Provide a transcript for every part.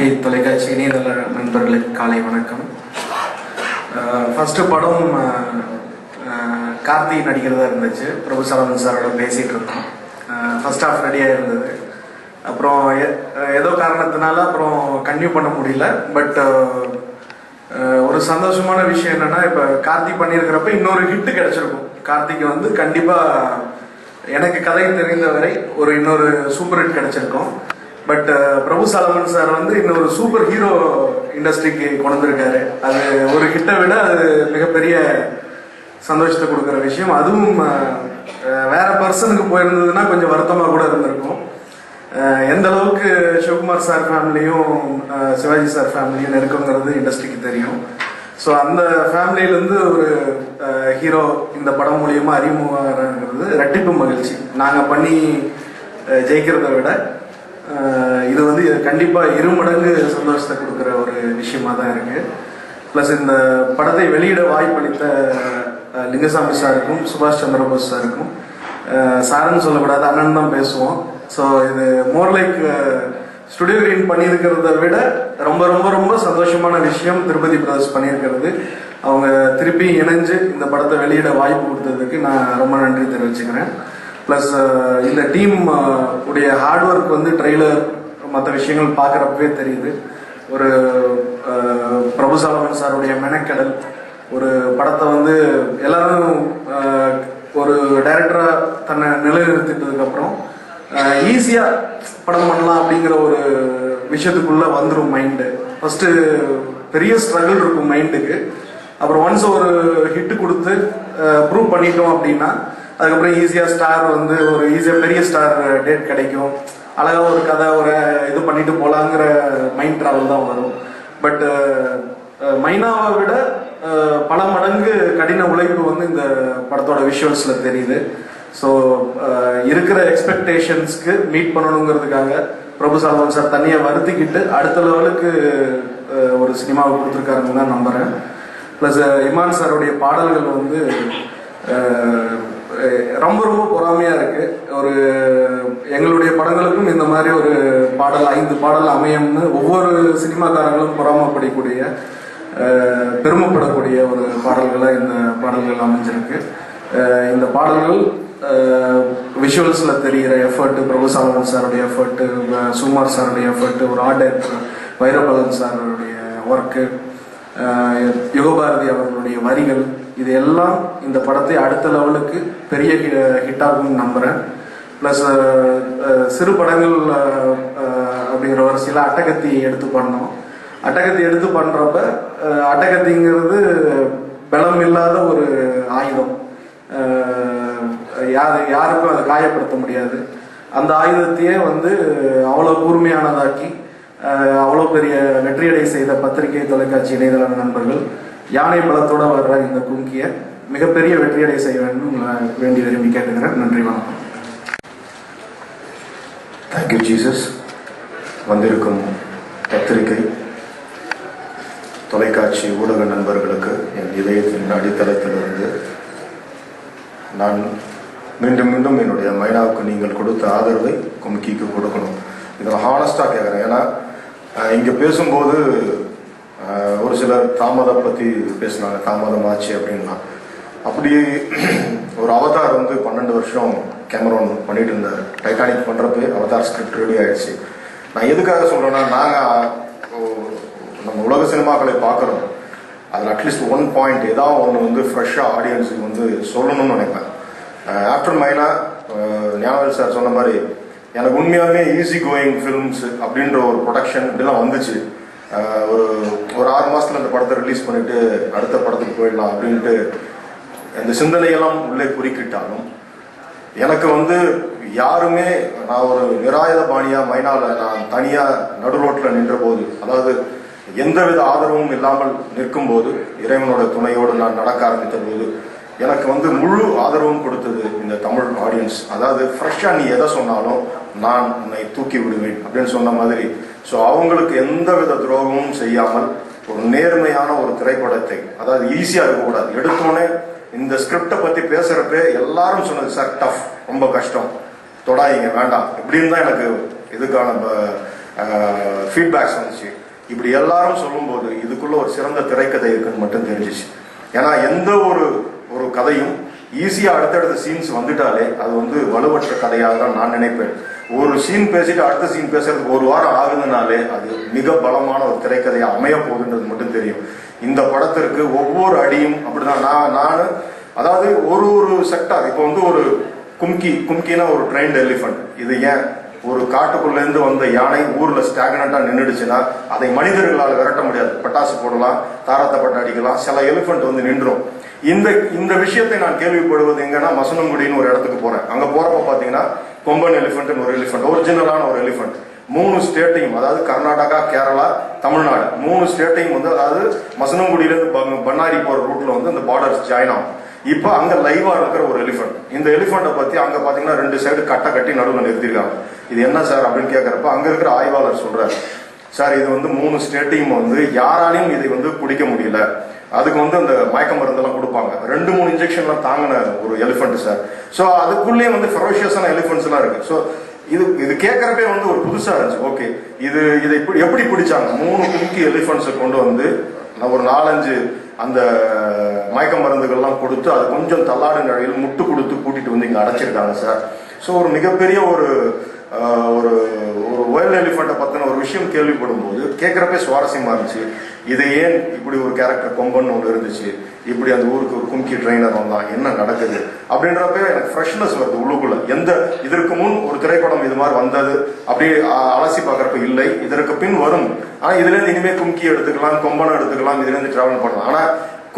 தொலைக்காட்சி இணையதள நண்பர்களுக்கு காலை வணக்கம். ஃபஸ்ட்டு படம் கார்த்தி நடிக்கிறதா இருந்துச்சு. பிரபு சரவணன் சாரோட பேசிகிட்டு இருந்தோம். ஃபர்ஸ்ட் ஹாஃப் ரெடியாக இருந்தது. அப்புறம் ஏதோ காரணத்தினால அப்புறம் கன்டினியூ பண்ண முடியல. பட் ஒரு சந்தோஷமான விஷயம் என்னன்னா, இப்போ கார்த்தி பண்ணியிருக்கிறப்ப இன்னொரு ஹிட்டு கிடைச்சிருக்கும். கார்த்திக்கு வந்து கண்டிப்பாக எனக்கு கதை தெரிந்தவரை இன்னொரு சூப்பர் ஹிட் கிடைச்சிருக்கும். பட் பிரபு சாலமன் சார் வந்து இன்னொரு சூப்பர் ஹீரோ இண்டஸ்ட்ரிக்கு கொண்டு வந்திருக்காரு. அது ஒரு ஹிட்டை விட அது மிகப்பெரிய சந்தோஷத்தை கொடுக்குற விஷயம். அதுவும் வேற பர்சனுக்கு போயிருந்ததுன்னா கொஞ்சம் வருத்தமாக கூட இருந்திருக்கும். எந்த அளவுக்கு சிவகுமார் சார் ஃபேமிலியும் சிவாஜி சார் ஃபேமிலியும் நெருக்கங்கிறது இண்டஸ்ட்ரிக்கு தெரியும். ஸோ அந்த ஃபேமிலியிலேருந்து ஒரு ஹீரோ இந்த படம் மூலியமாக அறிமுகங்கிறது ரெட்டிப்பு மகிழ்ச்சி. நாங்கள் பண்ணி ஜெயிக்கிறத விட இது வந்து கண்டிப்பாக இருமடங்கு சந்தோஷத்தை கொடுக்குற ஒரு விஷயமா தான் இருக்கு. ப்ளஸ் இந்த படத்தை வெளியிட வாய்ப்பளித்த லிங்கசாமி சாருக்கும் சுபாஷ் சந்திரபோஸ் சாருக்கும், சாருன்னு சொல்லக்கூடாது, அண்ணன் தான் பேசுவோம். ஸோ இது மோர் லைக் ஸ்டுடியோ கிரீன் பண்ணியிருக்கிறத விட ரொம்ப ரொம்ப ரொம்ப சந்தோஷமான விஷயம் திருப்பதி பிரதர்ஸ் பண்ணியிருக்கிறது. அவங்க திருப்பி இணைஞ்சு இந்த படத்தை வெளியிட வாய்ப்பு கொடுத்ததுக்கு நான் ரொம்ப நன்றி தெரிவிச்சுக்கிறேன். ப்ளஸ் இந்த டீம் உடைய ஹார்ட் ஒர்க் வந்து ட்ரெய்லர் மற்ற விஷயங்கள் பார்க்குறப்பவே தெரியுது. ஒரு பிரபு சாலமன் சாருடைய மெனக்கடல், ஒரு படத்தை வந்து எல்லாரும் ஒரு டைரக்டராக தன்னை நிலைநிறுத்திட்டதுக்கப்புறம் ஈஸியாக படம் பண்ணலாம் அப்படிங்கிற ஒரு விஷயத்துக்குள்ளே வந்துடும் மைண்டு. ஃபஸ்ட்டு பெரிய ஸ்ட்ரகிள் இருக்கும் மைண்டுக்கு. அப்புறம் ஒன்ஸ் ஒரு ஹிட்டு கொடுத்து ப்ரூவ் பண்ணிட்டோம் அப்படின்னா அதுக்கப்புறம் ஈஸியாக ஸ்டார் வந்து ஒரு ஈஸியாக பெரிய ஸ்டார் டேட் கிடைக்கும். அழகாக ஒரு கதை ஒரு இது பண்ணிட்டு போகலாங்கிற மைண்ட் ட்ராவல் தான் வரும். பட் மைனாவை விட பல மடங்கு கடின உழைப்பு வந்து இந்த படத்தோட விஷுவல்ஸில் தெரியுது. ஸோ இருக்கிற எக்ஸ்பெக்டேஷன்ஸ்க்கு மீட் பண்ணணுங்கிறதுக்காக பிரபு சாலமன் சார் தனியாக வருத்திக்கிட்டு அடுத்த லெவலுக்கு ஒரு சினிமாவை கொடுத்துருக்காருன்னு தான் நம்புகிறேன். ப்ளஸ் இமான் சாருடைய பாடல்கள் வந்து ரொம்ப ரொம்ப பொறாமையாக இருக்கு. ஒரு எங்களுடைய படங்களுக்கும் இந்த மாதிரி ஒரு பாடல் 5 பாடல் அமையும்னு ஒவ்வொரு சினிமாக்காரங்களும் பொறாமப்படக்கூடிய பெருமைப்படக்கூடிய ஒரு பாடல்களாக இந்த பாடல்கள் அமைஞ்சிருக்கு. இந்த பாடல்கள் விஷுவல்ஸில் தெரிகிற எஃபர்ட்டு, பிரபு சாலமன் சாருடைய எஃபர்ட்டு, சுகுமார் சாருடைய எஃபர்ட்டு, ஒரு ஆர்ட் டைரக்டர் வைரபலன் சாருடைய ஒர்க்கு, யுகபாரதி அவர்களுடைய வரிகள், இது எல்லாம் இந்த படத்தை அடுத்த லெவலுக்கு பெரிய ஹிட்டாகும்னு நம்புகிறேன். ப்ளஸ் சிறு படங்கள் அப்படிங்கிற வரிசையில் அட்டகத்தி எடுத்து பண்ணோம். அட்டகத்தி எடுத்து பண்ணுறப்ப அட்டகத்திங்கிறது பலம் இல்லாத ஒரு ஆயுதம். யாருக்கும் அதை காயப்படுத்த முடியாது. அந்த ஆயுதத்தையே வந்து அவ்வளோ கூர்மையானதாக்கி அவ்வளோ பெரிய வெற்றியடை செய்த பத்திரிகை தொலைக்காட்சி இணையதள நண்பர்கள் யானை பலத்தோட வர்ற இந்த கும்கியை மிகப்பெரிய வெற்றியடை செய்ய வேண்டும் வேண்டி விரும்பி கேட்டுக்கிறேன். நன்றி, வணக்கம். Thank you Jesus. வந்திருக்கும் பத்திரிகை தொலைக்காட்சி ஊடக நண்பர்களுக்கு என் இதயத்தின் அடித்தளத்திலிருந்து நான் மீண்டும் மீண்டும் என்னுடைய மைனாவுக்கு நீங்கள் கொடுத்த ஆதரவை கும்கிக்கு கொடுக்கணும். இதை ஹானஸ்டாக கேட்குறேன். ஏன்னா இங்கே பேசும்போது ஒரு சிலர் தாமதம் பற்றி பேசினாங்க, தாமதம் ஆச்சு அப்படின்னா. அப்படி ஒரு அவதார் வந்து 12 வருஷம் கேமரான் பண்ணிட்டு இருந்தார். டைட்டானிக் பண்ணுறப்பே அவதார் ஸ்கிரிப்ட் ரெடி ஆயிடுச்சு. நான் எதுக்காக சொல்கிறேன்னா, நாங்கள் நம்ம உலக சினிமாக்களை பார்க்குறோம். அதில் அட்லீஸ்ட் 1 பாயிண்ட் ஏதாவது ஒன்று வந்து ஃப்ரெஷ்ஷாக ஆடியன்ஸுக்கு வந்து சொல்லணும்னு நினைப்பேன். ஆஃப்டர் மைனா ஞானவேல் சார் சொன்ன மாதிரி எனக்கு உண்மையாலுமே ஈஸி கோயிங் ஃபிலிம்ஸ் அப்படின்ற ஒரு ப்ரொடக்ஷன் இப்படிலாம் வந்துச்சு. ஒரு 6 மாதத்தில் அந்த படத்தை ரிலீஸ் பண்ணிட்டு அடுத்த படத்துக்கு போயிடலாம் அப்படின்ட்டு இந்த சிந்தனையெல்லாம் உள்ளே குறுக்கிட்டாலும் எனக்கு வந்து யாருமே, நான் ஒரு நிராயுத பாணியாக மைனாவில் நான் தனியாக நடு ரோட்டில் நின்ற போது, அதாவது எந்தவித ஆதரவும் இல்லாமல் நிற்கும் போது, இறைவனோட துணையோடு நான் நடக்க ஆரம்பித்த போது எனக்கு வந்து முழு ஆதரவும் கொடுத்தது இந்த தமிழ் ஆடியன்ஸ். அதாவது ஃப்ரெஷ்ஷாக நீ எதை சொன்னாலும் நான் உன்னை தூக்கி விடுவேன் அப்படின்னு சொன்ன மாதிரி. ஸோ அவங்களுக்கு எந்தவித துரோகமும் செய்யாமல் ஒரு நேர்மையான ஒரு திரைப்படத்தை, அதாவது ஈஸியாக இருக்கக்கூடாது. எடுத்தோடனே இந்த ஸ்கிரிப்டை பற்றி பேசுகிறப்ப எல்லாரும் சொன்னது, சார் டஃப், ரொம்ப கஷ்டம், தொடாயிங்க, வேண்டாம் இப்படின்னு தான் எனக்கு இதுக்கான ஃபீட்பேக்ஸ் வந்துச்சு. இப்படி எல்லாரும் சொல்லும்போது இதுக்குள்ள ஒரு சிறந்த திரைக்கதை இருக்குன்னு மட்டும் தெரிஞ்சிச்சு. ஏன்னா எந்த ஒரு கதையும் ஈஸியாக அடுத்தடுத்த சீன்ஸ் வந்துட்டாலே அது வந்து வலுவற்ற கதையாக தான் நான் நினைப்பேன். ஒரு சீன் பேசிட்டு அடுத்த சீன் பேசுறதுக்கு ஒரு வாரம் ஆகுதுனாலே அது மிக பலமான ஒரு திரைக்கதையை அமைய போகுதுன்றது மட்டும் தெரியும். இந்த படத்திற்கு ஒவ்வொரு அடியும் அப்படிதான். நான் அதாவது ஒரு செக்டார் இப்போ வந்து ஒரு கும்கினா ஒரு ட்ரெயின்ட் எலிஃபண்ட். இது ஏன் ஒரு காட்டுக்குள்ள இருந்து வந்த யானை ஊர்ல ஸ்டாக்னண்டா நின்றுடுச்சுன்னா அதை மனிதர்களால் விரட்ட முடியாது. பட்டாசு போடலாம், தாரத்தை பட்ட அடிக்கலாம், சில எலிஃபண்ட் வந்து நின்றும். இந்த விஷயத்தை நான் கேள்விப்படுவது எங்கன்னா மசனங்குடின்னு ஒரு இடத்துக்கு போறேன். அங்க போறப்ப பாத்தீங்கன்னா கொம்பன் எலிஃபண்ட் ஒரு எலிஃபண்ட், ஒரிஜினலான ஒரு எலிஃபண்ட் 3 ஸ்டேட்டையும், அதாவது கர்நாடகா, கேரளா, தமிழ்நாடு 3 ஸ்டேட்டையும் வந்து, அதாவது மசனங்குடியிலிருந்து பண்ணாரி போற ரூட்ல வந்து அந்த பார்டர்ஸ் ஜாயின் ஆகும். இப்ப அங்க லைவா இருக்கிற ஒரு எலிஃபண்ட். இந்த எலிஃபண்ட்டை பத்தி அங்க பாத்தீங்கன்னா 2 சைடு கட்டை கட்டி நடுவில் நிறுத்திருக்காங்க. இது என்ன சார் அப்படின்னு கேட்கறப்ப அங்க இருக்கிற ஆய்வாளர் சொல்றாரு, சார் இது வந்து 3 ஸ்டேட்டையும் வந்து யாராலையும் இதை வந்து பிடிக்க முடியல. அதுக்கு வந்து அந்த மயக்க மருந்தெல்லாம் கொடுப்பாங்க. 2-3 இன்ஜெக்ஷன்லாம் தாங்கின ஒரு எலிஃபண்ட் சார். ஸோ அதுக்குள்ளேயே வந்து ஃபெரோஷியஸான எலிஃபண்ட்ஸ் எல்லாம் இருக்கு. ஸோ இது கேட்கறப்பே வந்து ஒரு புதுசா இருந்துச்சு. ஓகே, இதை எப்படி பிடிச்சாங்க? 3 கும்கி எலிஃபண்ட்ஸை கொண்டு வந்து ஒரு 4-5 அந்த மயக்க மருந்துகள்லாம் கொடுத்து அது கொஞ்சம் தள்ளாடு நிலையில் முட்டு கொடுத்து கூட்டிட்டு வந்து இங்க அடைச்சிருக்காங்க சார். ஸோ ஒரு மிகப்பெரிய ஒரு ஒயல் எலிஃபண்ட்டை பத்தின ஒரு விஷயம் கேள்விப்படும் போது கேட்கறப்பே சுவாரஸ்யமா இருந்துச்சு. இது ஏன் இப்படி ஒரு கேரக்டர் கொம்பன்னு ஒன்று இருந்துச்சு, இப்படி அந்த ஊருக்கு ஒரு கும்கி ட்ரெயினர் வந்தான், என்ன நடக்குது அப்படின்றப்ப எனக்கு ஃப்ரெஷ்னஸ் வருது உள்ளுக்குள்ள. இதற்கு முன் ஒரு திரைப்படம் இது மாதிரி வந்தது அப்படி அலசி பார்க்கறப்ப இல்லை, இதற்கு பின் வரும். ஆனா இதுல இருந்து இனிமே கும்கி எடுத்துக்கலாம், கொம்பனை எடுத்துக்கலாம், இதுல இருந்து டிராவல் பண்ணலாம். ஆனா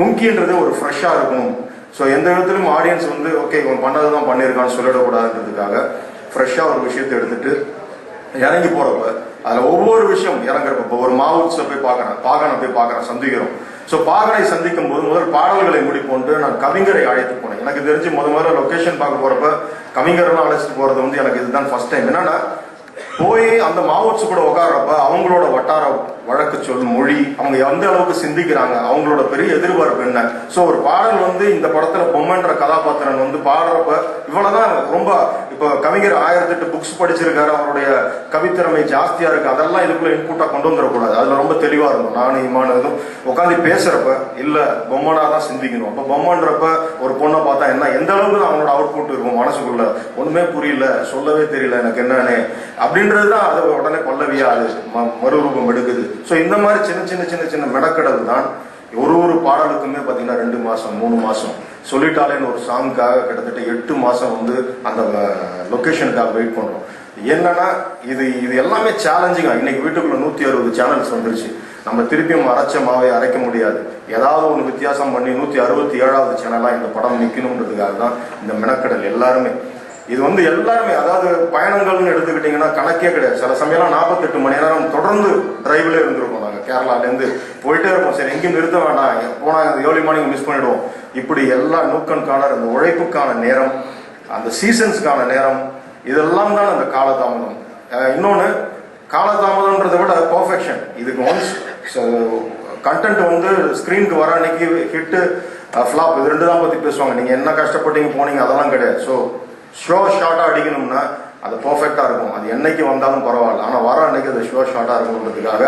கும்கின்றது ஒரு ஃப்ரெஷ்ஷா இருக்கணும். ஸோ எந்த விதத்திலும் ஆடியன்ஸ் வந்து ஓகே இவன் பண்ணதுதான் பண்ணியிருக்கான்னு சொல்லிடக்கூடாதுன்றதுக்காக ஃப்ரெஷ்ஷா ஒரு விஷயத்தை எடுத்துட்டு இறங்கி போறப்ப அதுல ஒவ்வொரு விஷயம் இறங்குறப்ப ஒரு மாவுட்ஸை போய் பார்க்கறேன் சந்திக்கிறோம். ஸோ பாகனை சந்திக்கும் போது முதல் பாடல்களை முடிப்போன்று நான் கவிஞரை அழைத்து போனேன். எனக்கு தெரிஞ்சு முதல்ல லொகேஷன் பார்க்க போறப்ப கவிஞரெல்லாம் அழைச்சிட்டு போறது வந்து எனக்கு இதுதான் ஃபர்ஸ்ட் டைம். என்னன்னா போய் அந்த மாவுட்ஸ் கூட உட்கார்றப்ப அவங்களோட வட்டார வழக்கு சொல் மொழி, அவங்க எந்த அளவுக்கு சிந்திக்கிறாங்க, அவங்களோட பெரிய எதிர்பார்ப்பு என்ன. ஸோ ஒரு பாடல் வந்து இந்த படத்துல பொம்மன்ற கதாபாத்திரன் வந்து பாடுறப்ப இவ்வளவுதான் ரொம்ப. இப்போ கவிஞர் 1008 புக்ஸ் படிச்சிருக்காரு, அவருடைய கவித்திறமை ஜாஸ்தியா இருக்கு, அதெல்லாம் இதுக்குள்ள இன்புட்டா கொண்டு வந்துடக்கூடாது. அதுல ரொம்ப தெளிவா இருக்கும். நானும் இமானதும் உட்காந்து பேசுறப்ப இல்ல பொம்மனா தான் சிந்திக்கணும். அப்ப பொம்மன்றப்ப ஒரு பொண்ணை பார்த்தா என்ன, எந்த அளவுக்கு தான் அவங்களோட அவுட்புட் இருக்கும் மனசுக்குள்ள, ஒண்ணுமே புரியல, சொல்லவே தெரியல எனக்கு என்னன்னு அப்படின்றதுதான் அது உடனே பல்லவியா அது மறுரூபம் எடுக்குது. ஸோ இந்த மாதிரி சின்ன மெனக்கடல் தான் ஒரு பாடலுக்குமே பார்த்தீங்கன்னா 2 மாசம் 3 மாசம் சொல்லிட்டாலேன்னு ஒரு சாங்காக கிட்டத்தட்ட 8 மாசம் வந்து அந்த லொக்கேஷனுக்காக வெயிட் பண்றோம். என்னன்னா இது எல்லாமே சேலஞ்சிங்கா. இன்னைக்கு வீட்டுக்குள்ள 160 சேனல்ஸ் வந்துருச்சு. நம்ம திருப்பியும் அரைச்ச மாவை அரைக்க முடியாது. ஏதாவது ஒன்று வித்தியாசம் பண்ணி 167வது சேனலா இந்த படம் நிக்கணும்ன்றதுக்காக தான் இந்த மெனக்கடல் எல்லாருமே. இது வந்து எல்லாருமே, அதாவது பயணங்கள்னு எடுத்துக்கிட்டீங்கன்னா கணக்கே கிடையாது. சில சமயம்லாம் 48 மணி நேரம் தொடர்ந்து டிரைவ்ல இருந்திருக்கோம். நாங்கள் கேரளாலேருந்து போயிட்டே இருப்போம். சரி எங்கேயும் நிறுத்த வேண்டாம், போனால் ஏர்லி மார்னிங் மிஸ் பண்ணிடுவோம். இப்படி எல்லா நூக்கன்கான அந்த உழைப்புக்கான நேரம், அந்த சீசன்ஸ்க்கான நேரம், இதெல்லாம் தான் அந்த காலதாமதம். இன்னொன்று காலதாமதம்ன்றதை விட பர்ஃபெக்ஷன். இதுக்கு ஒன்ஸ் கண்டென்ட் வந்து ஸ்க்ரீனுக்கு வர அன்னைக்கு ஹிட்டு ஃப்ளாப் இது 2 தான் பற்றி பேசுவாங்க. நீங்கள் என்ன கஷ்டப்பட்டீங்க போனீங்க அதெல்லாம் கிடையாது. ஸோ ஷோ ஷார்ட்டாக அடிக்கணும்னா அது பர்ஃபெக்டாக இருக்கும். அது என்னைக்கு வந்தாலும் பரவாயில்ல, ஆனால் வர அன்னைக்கு அது ஷோ ஷார்ட்டாக இருக்கணுன்றதுக்காக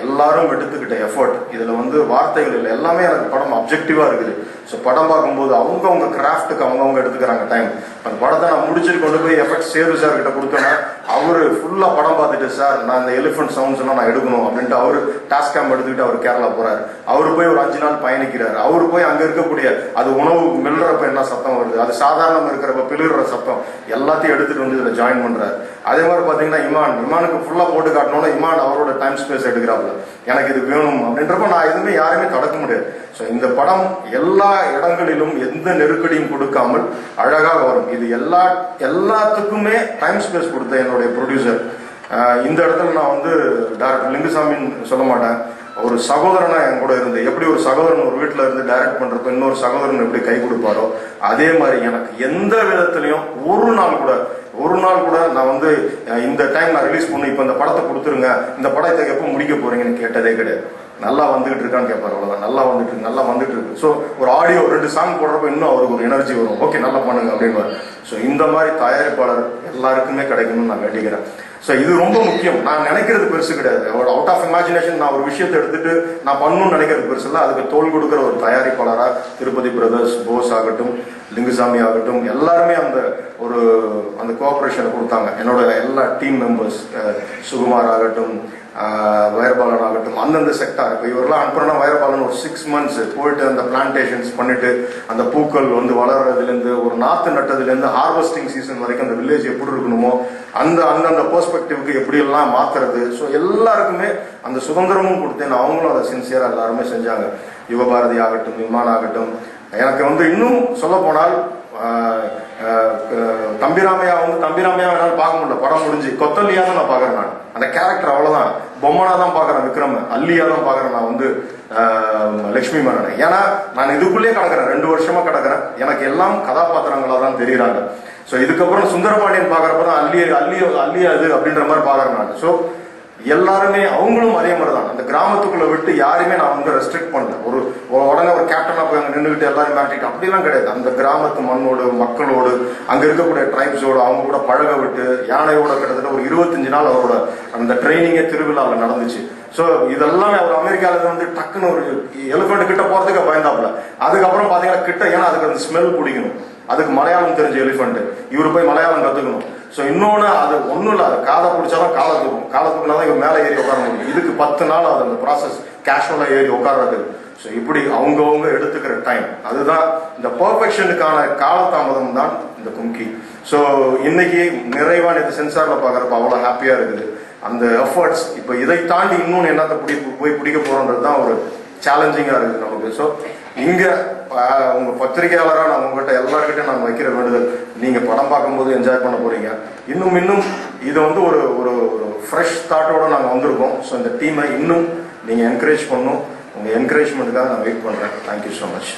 எல்லாரும் எடுத்துக்கிட்ட எஃபர்ட். இதில் வந்து வார்த்தைகள் இல்லை, எல்லாமே எனக்கு படம் அப்ஜெக்டிவாக இருக்குது. ஸோ படம் பார்க்கும்போது அவங்கவுங்க கிராஃப்ட்டுக்கு அவங்கவுங்க எடுத்துக்கிறாங்க டைம். அந்த படத்தை நான் முடிச்சுட்டு கொண்டு போய் எஃபெக்ட் சேது சார் கிட்ட கொடுத்தோன்னா அவரு ஃபுல்லாக படம் பார்த்துட்டு சார் நான் இந்த எலிஃபென்ட் சவுண்ட்ஸ் எல்லாம் நான் எடுக்கணும் அப்படின்ட்டு அவரு டாஸ்க் கேம் எடுத்துக்கிட்டு அவர் கேரளா போறாரு. அவரு போய் ஒரு 5 நாள் பயணிக்கிறாரு. அவரு போய் அங்க இருக்கக்கூடிய அது உணவு மெல்றப்ப என்ன சத்தம் வருது, அது சாதாரணம் இருக்கிறப்ப பிளிற சத்தம் எல்லாத்தையும் எடுத்துட்டு வந்து இதுல ஜாயின் பண்றாரு. அதே மாதிரி பாத்தீங்கன்னா இமானுக்கு ஃபுல்லா போட்டு காட்டணும்னா இமான் அவரோட டைம் ஸ்பேஸ் எடுக்கிறாப்புல, எனக்கு இது வேணும் அப்படின்றப்ப நான் எதுவுமே யாருமே தடுக்க முடியாது. ஸோ இந்த படம் எல்லா இடங்களிலும் எந்த நெருக்கடியும் கொடுக்காமல் அழகாக வரும். இது எல்லாத்துக்குமே டைம் ஸ்பேஸ் கொடுத்த என்னுடைய ப்ரொடியூசர். இந்த இடத்துல நான் வந்து டைரக்டர் லிங்குசாமின்னு சொல்ல மாட்டேன், ஒரு சகோதரனா என் கூட இருந்து, எப்படி ஒரு சகோதரன் ஒரு வீட்டில் இருந்து டைரக்ட் பண்றப்ப இன்னொரு சகோதரன் எப்படி கை கொடுப்பாரோ அதே மாதிரி எனக்கு எந்த விதத்திலையும் ஒரு நாள் கூட நான் வந்து இந்த டைம் நான் ரிலீஸ் பண்ணி இப்போ இந்த படத்தை கொடுத்துருங்க, இந்த படத்தை எப்போ முடிக்க போறீங்கன்னு கேட்டதே கிடையாது. நல்லா வந்துகிட்டு இருக்கான்னு கேட்பாரு, அவ்வளவுதான். நல்லா வந்துட்டு இருக்கு. ஸோ ஒரு ஆடியோ 2 சாங் போடுறப்ப இன்னும் அவருக்கு ஒரு எனர்ஜி வரும், ஓகே நல்லா பண்ணுங்க அப்படின்னு. ஸோ இந்த மாதிரி தயாரிப்பாளர் எல்லாருக்குமே கிடைக்கணும்னு நான் வேண்டிக்கிறேன். ஸோ இது ரொம்ப முக்கியம். நான் நினைக்கிறது பெருசு கிடையாது. அவுட் ஆஃப் இமேஜினேஷன் நான் ஒரு விஷயத்தை எடுத்துட்டு நான் பண்ணணும்னு நினைக்கிறது பெருசு இல்லை. அதுக்கு தோல் கொடுக்குற ஒரு தயாரிப்பாளரா திருப்பதி பிரதர்ஸ், போஸ் ஆகட்டும், லிங்குசாமி ஆகட்டும், எல்லாருமே அந்த கோஆபரேஷனை கொடுத்தாங்க. என்னோட எல்லா டீம் மெம்பர்ஸ், சுகுமார் ஆகட்டும், வைரபாலன் ஆகட்டும், அந்தந்த செக்டார். இப்போ இவரெல்லாம் அனுப்புறோம்னா வைரபாலன் ஒரு 6 months போயிட்டு அந்த பிளான்டேஷன்ஸ் பண்ணிட்டு அந்த பூக்கள் வளர்றதுலேருந்து ஒரு நாற்று நட்டதுலேருந்து ஹார்வெஸ்டிங் சீசன் வரைக்கும் அந்த வில்லேஜ் எப்படி இருக்கணுமோ அந்தந்த பெர்ஸ்பெக்டிவ்க்கு எப்படி எல்லாம் மாத்துறது. ஸோ எல்லாருக்குமே அந்த சுதந்திரமும் கொடுத்தேன். அவங்களும் அதை சின்சியரா எல்லாருமே செஞ்சாங்க. யுகபாரதி ஆகட்டும், விமான் ஆகட்டும். எனக்கு இன்னும் சொல்ல போனால் தம்பிராமையா என்னால் பார்க்க முடியல. படம் முடிஞ்சு கொத்தல்லியா தான் நான் பாக்குறேன். நான் அந்த கேரக்டர் அவ்வளவுதான் பொம்மனா தான் பாக்குறேன். விக்ரம் அல்லியா தான் பாக்குறேன். நான் லட்சுமி மேனனை. ஏன்னா நான் இதுக்குள்ளேயே கிடக்குறேன், 2 வருஷமா கிடக்குறேன். எனக்கு எல்லாம் கதாபாத்திரங்களா தான் தெரியுறாங்க. ஸோ இதுக்கப்புறம் சுந்தரபாண்டியன் பாக்குறப்பதான் அல்லியா இது அப்படின்ற மாதிரி பாக்குறேன் நான். ஸோ எல்லாருமே அவங்களும் அதே மாதிரி தான். அந்த கிராமத்துக்குள்ள விட்டு யாருமே நான் ரெஸ்ட்ரிக்ட் பண்ணல. உடனே ஒரு கேப்டனா போய் அங்க நின்றுகிட்டு எல்லாரும் மாட்டிட்டு அப்படிலாம் கிடையாது. அந்த கிராமத்து மண்ணோடு, மக்களோடு, அங்க இருக்கக்கூடிய ட்ரைப்ஸோடு அவங்க கூட பழக விட்டு, யானையோட கிட்டத்தட்ட ஒரு 25 நாள் அவரோட அந்த ட்ரைனிங்கே திருவிழாவில் நடந்துச்சு. ஸோ இதெல்லாமே அவர் அமெரிக்கால டக்குன்னு ஒரு எலிபென்ட் கிட்ட போறதுக்கு பயந்தாப்புல. அதுக்கப்புறம் பாத்தீங்கன்னா கிட்ட, ஏன்னா அதுக்கு அந்த ஸ்மெல் பிடிக்கணும். அதுக்கு மலையாளம் தெரிஞ்ச எலிபென்ட், இவரு போய் மலையாளம் கத்துக்கணும். ஸோ இன்னொன்னு அது ஒன்றும் இல்லை, அது காதை பிடிச்சாதான் காலத்துக்குனாதான் இவங்க மேலே ஏறி உட்கார முடியும். இதுக்கு 10 நாள் அது அந்த ப்ராசஸ் கேஷுவலா ஏறி உட்கார்றது. ஸோ இப்படி அவங்கவுங்க எடுத்துக்கிற டைம், அதுதான் இந்த பர்ஃபெக்ஷனுக்கான காலதாமதம் தான் இந்த கும்கி. ஸோ இன்னைக்கு நிறைவா இது சென்சார்ல பாக்குறப்ப அவ்வளோ ஹாப்பியா இருக்குது. அந்த எஃபர்ட்ஸ் இப்போ இதை தாண்டி இன்னொன்று என்னத்தை போய் பிடிக்க போறோன்றது தான் ஒரு சேலஞ்சிங்கா இருக்குது நமக்கு. ஸோ இங்க உங்க பத்திரிகையாளராக நான் உங்ககிட்ட எல்லார்கிட்ட நான் வைக்கிற வேண்டுதல், நீங்க படம் பார்க்கும்போது என்ஜாய் பண்ண போறீங்க. இன்னும் இது ஒரு ஃப்ரெஷ் தாட்டோட நாங்கள் வந்திருக்கோம். ஸோ இந்த டீமை இன்னும் நீங்க என்கரேஜ் பண்ணணும். உங்க என்கரேஜ்மெண்ட்டுக்காக நான் வெயிட் பண்றேன். Thank you so much.